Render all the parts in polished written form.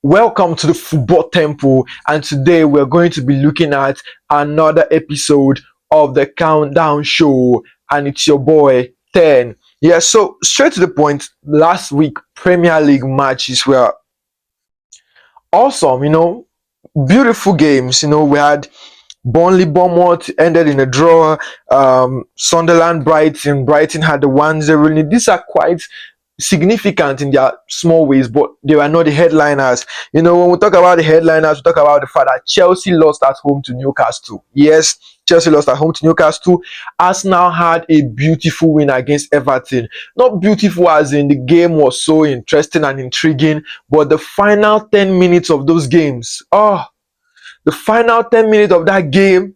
Welcome to the Football Temple, and today we're going to be looking at another episode of the Countdown Show, and it's your boy 10. Yeah, so straight to the point, last week Premier League matches were awesome, beautiful games. We had Burnley, Beaumont ended in a draw. Sunderland, Brighton had the 1-0 lead. These are quite significant in their small ways, but they were not the headliners. When we talk about the headliners, we talk about the fact that Chelsea lost at home to Newcastle. Yes, Chelsea lost at home to Newcastle. Arsenal had a beautiful win against Everton. Not beautiful as in the game was so interesting and intriguing, but the final 10 minutes of those games, the final 10 minutes of that game,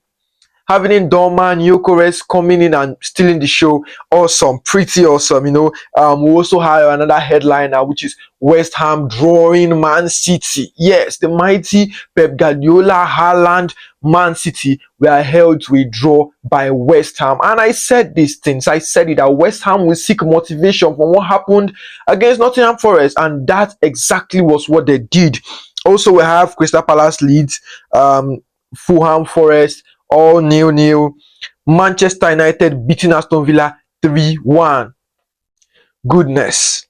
having in Dorman, Gyökeres coming in and stealing the show, awesome, pretty awesome. We also have another headliner, which is West Ham drawing Man City. Yes, the mighty Pep Guardiola, Haaland, Man City were held to a draw by West Ham. And I said these things. I said it that West Ham will seek motivation from what happened against Nottingham Forest, and that exactly was what they did. Also, we have Crystal Palace, Leeds, Fulham, Forest, all 0-0. Manchester United beating Aston Villa 3-1. Goodness.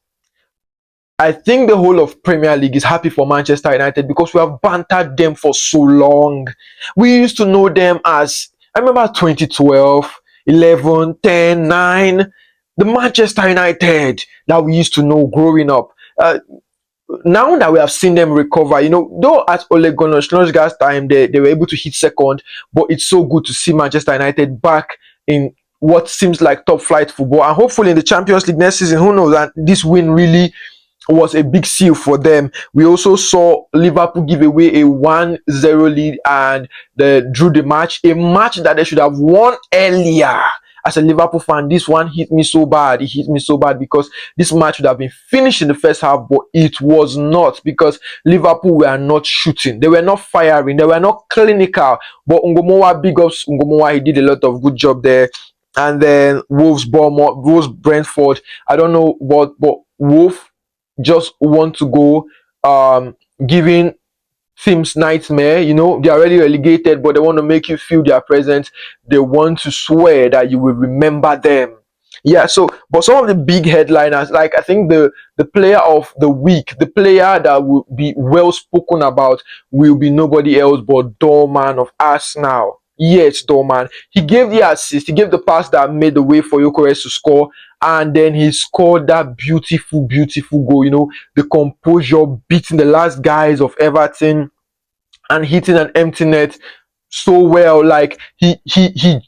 I think the whole of Premier League is happy for Manchester United because we have bantered them for so long. We used to know them as, I remember 2012, 11, 10, 9. The Manchester United that we used to know growing up. Now that we have seen them recover, though at Ole Gunnar Solskjaer's time they were able to hit second, but it's so good to see Manchester United back in what seems like top flight football, and hopefully in the Champions League next season. Who knows? And this win really was a big seal for them. We also saw Liverpool give away a 1-0 lead and they drew the match, a match that they should have won earlier. As a Liverpool fan, this one hit me so bad. It hit me so bad because this match would have been finished in the first half, but it was not, because Liverpool were not shooting. They were not firing. They were not clinical. But Ngomowa, big ups Ngomowa, he did a lot of good job there. And then Wolves, Brentford. I don't know what, but Wolves just want to go giving teams nightmare. They're already relegated, but they want to make you feel their presence. They want to swear that you will remember them. Yeah, but some of the big headliners, like I think the player of the week, the player that will be well spoken about, will be nobody else but Dorman of Arsenal. Yes, Dorman. He gave the assist, he gave the pass that made the way for Gyökeres to score, and then he scored that beautiful goal. The composure, beating the last guys of Everton and hitting an empty net so well. Like he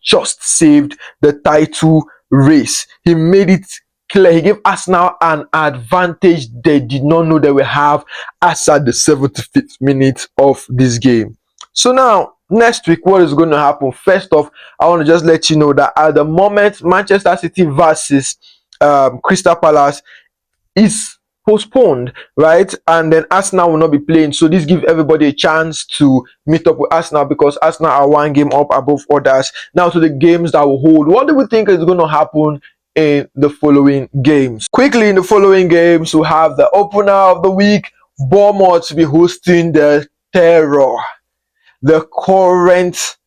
just saved the title race. He made it clear. He gave Arsenal an advantage they did not know they will have as at the 75th minute of this game. So now, next week, what is going to happen? First off, I want to just let you know that at the moment, Manchester City versus Crystal Palace is postponed, right? And then Arsenal will not be playing. So this gives everybody a chance to meet up with Arsenal, because Arsenal are one game up above others. Now to the games that will hold. What do we think is going to happen in the following games? Quickly, in the following games, we have the opener of the week, Beaumont to be hosting the Terror, the current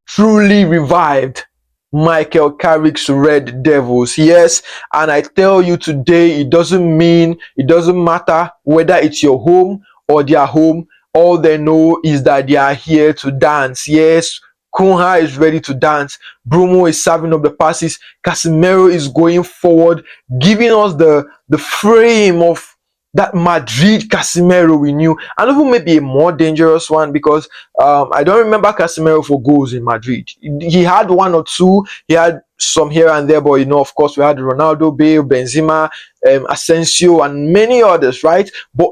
truly revived Michael Carrick's Red Devils. Yes, and I tell you today, it doesn't matter whether it's your home or their home. All they know is that they are here to dance. Yes, Kunha is ready to dance. Bruno is serving up the passes. Casemiro is going forward, giving us the frame of that Madrid Casemiro we knew, and even maybe a more dangerous one, because I don't remember Casemiro for goals in Madrid. He had one or two, he had some here and there, but of course, we had Ronaldo, Bale, Benzema, Asensio, and many others, right? But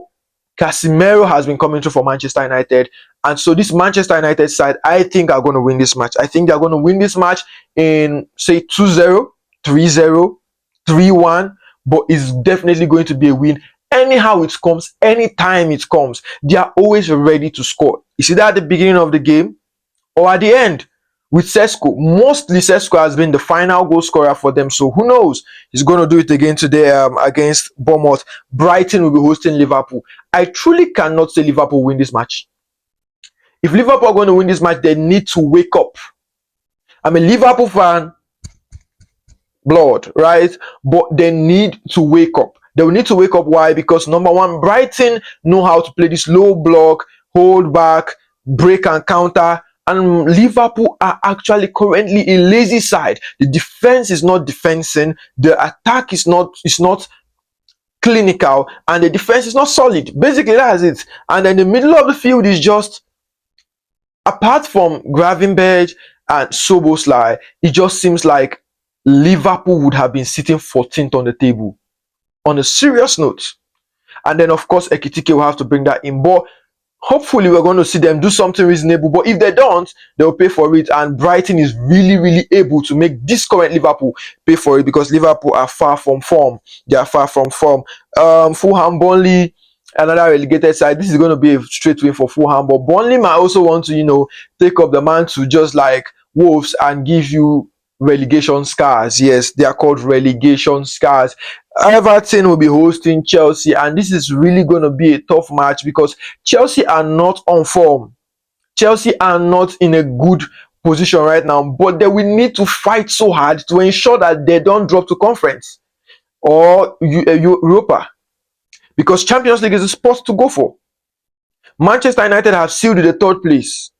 Casemiro has been coming through for Manchester United, and so this Manchester United side, I think, are going to win this match. I think they're going to win this match in, say, 2-0, 3-0, 3-1, but it's definitely going to be a win. Anyhow it comes, anytime it comes, they are always ready to score. It's either at the beginning of the game or at the end. with Sesko. Mostly Sesko has been the final goal scorer for them. So who knows? He's going to do it again today against Beaumont. Brighton will be hosting Liverpool. I truly cannot say Liverpool win this match. If Liverpool are going to win this match, they need to wake up. I'm a Liverpool fan, blood, right? But they need to wake up. They will need to wake up. Why? Because number one, Brighton know how to play this low block, hold back, break and counter. And Liverpool are actually currently a lazy side. The defense is not defending. The attack is not clinical, and the defense is not solid. Basically, that's it. And then the middle of the field is just, apart from Gravenberch and Szoboszlai, it just seems like Liverpool would have been sitting 14th on the table. On a serious note. And then, of course, Ekitike will have to bring that in. But hopefully, we're going to see them do something reasonable. But if they don't, they'll pay for it. And Brighton is really, really able to make this current Liverpool pay for it, because Liverpool are far from form. They are far from form. Fulham, Burnley, another relegated side. This is going to be a straight win for Fulham. But Burnley might also want to, take up the mantle just like Wolves and give you relegation scars. Yes, they are called relegation scars. Everton will be hosting Chelsea, and this is really going to be a tough match because Chelsea are not on form. Chelsea are not in a good position right now, but they will need to fight so hard to ensure that they don't drop to conference or Europa, because Champions League is a spot to go for. Manchester United have sealed the third place.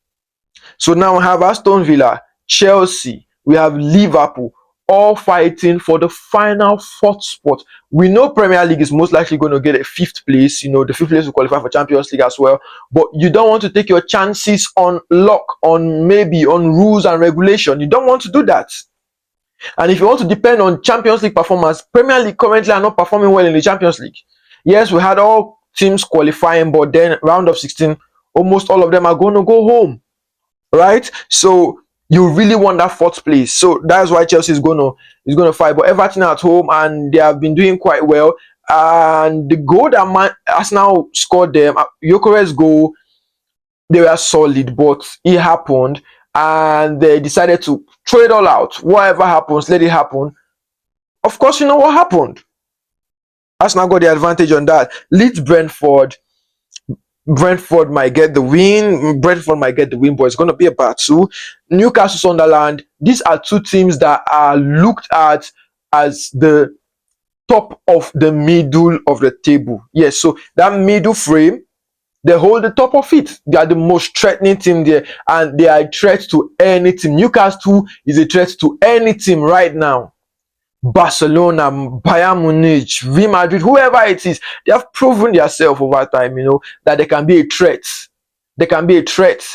So now we have Aston Villa, Chelsea, we have Liverpool, all fighting for the final fourth spot. We know Premier League is most likely going to get a fifth place. The fifth place will qualify for Champions League as well. But you don't want to take your chances on luck, on rules and regulation. You don't want to do that. And if you want to depend on Champions League performance, Premier League currently are not performing well in the Champions League. Yes, we had all teams qualifying, but then round of 16, almost all of them are going to go home, right? So you really want that fourth place. So that's why Chelsea is going to fight. But Everton at home, and they have been doing quite well. And the goal that Arsenal scored them, Gyökeres goal, they were solid, but it happened, and they decided to throw it all out. Whatever happens, let it happen. Of course, you know what happened. Arsenal got the advantage on that. Leeds, Brentford might get the win. But it's going to be a battle. Newcastle, Sunderland. These are two teams that are looked at as the top of the middle of the table. Yes, so that middle frame, they hold the top of it. They are the most threatening team there, and they are a threat to any team. Newcastle is a threat to any team right now. Barcelona, Bayern Munich, Real Madrid, whoever it is, they have proven themselves over time, that they can be a threat. They can be a threat.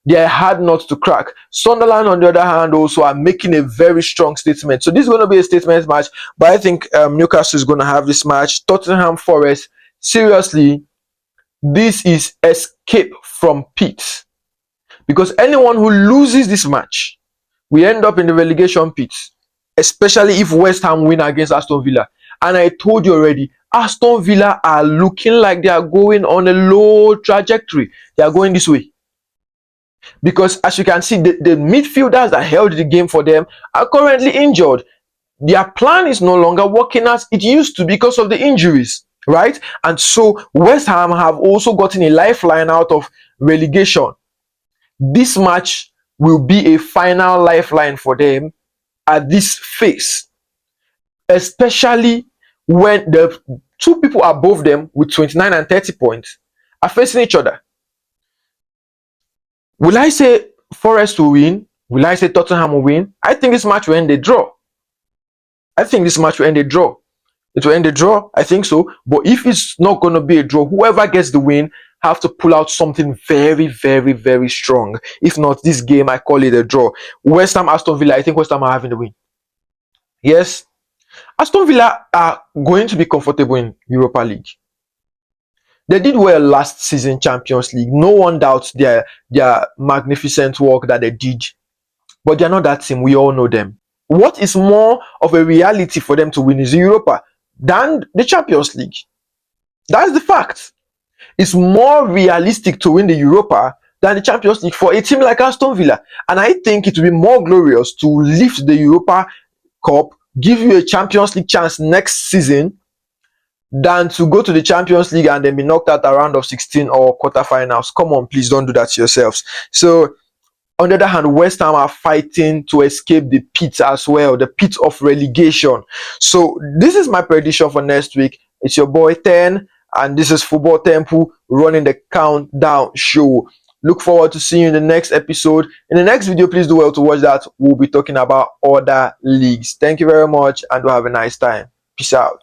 They are hard not to crack. Sunderland, on the other hand, also are making a very strong statement. So this is going to be a statement match, but I think Newcastle is going to have this match. Tottenham, Forest, seriously, this is escape from pit. Because anyone who loses this match, we end up in the relegation pit. Especially if West Ham win against Aston Villa. And I told you already, Aston Villa are looking like they are going on a low trajectory. They are going this way. Because as you can see, the midfielders that held the game for them are currently injured. Their plan is no longer working as it used to because of the injuries, right? And so West Ham have also gotten a lifeline out of relegation. This match will be a final lifeline for them at this phase, especially when the two people above them with 29 and 30 points are facing each other. Will I say Forest will win? Will I say Tottenham will win? I think this match will end a draw. It will end a draw, I think so. But if it's not going to be a draw, whoever gets the win have to pull out something very, very, very strong. If not, this game, I call it a draw. West Ham, Aston Villa, I think West Ham are having the win. Yes, Aston Villa are going to be comfortable in Europa League. They did well last season, Champions League. No one doubts their magnificent work that they did. But they're not that team. We all know them. What is more of a reality for them to win is Europa than the Champions League. That's the fact. It's more realistic to win the Europa than the Champions League for a team like Aston Villa. And I think it will be more glorious to lift the Europa Cup, give you a Champions League chance next season, than to go to the Champions League and then be knocked out a round of 16 or quarterfinals. Come on, please don't do that to yourselves. So on the other hand, West Ham are fighting to escape the pit as well, the pit of relegation. So this is my prediction for next week. It's your boy 10, and this is Football Temple running the countdown show. Look forward to seeing you in the next episode. In the next video, please do well to watch that. We'll be talking about other leagues. Thank you very much, and do have a nice time. Peace out.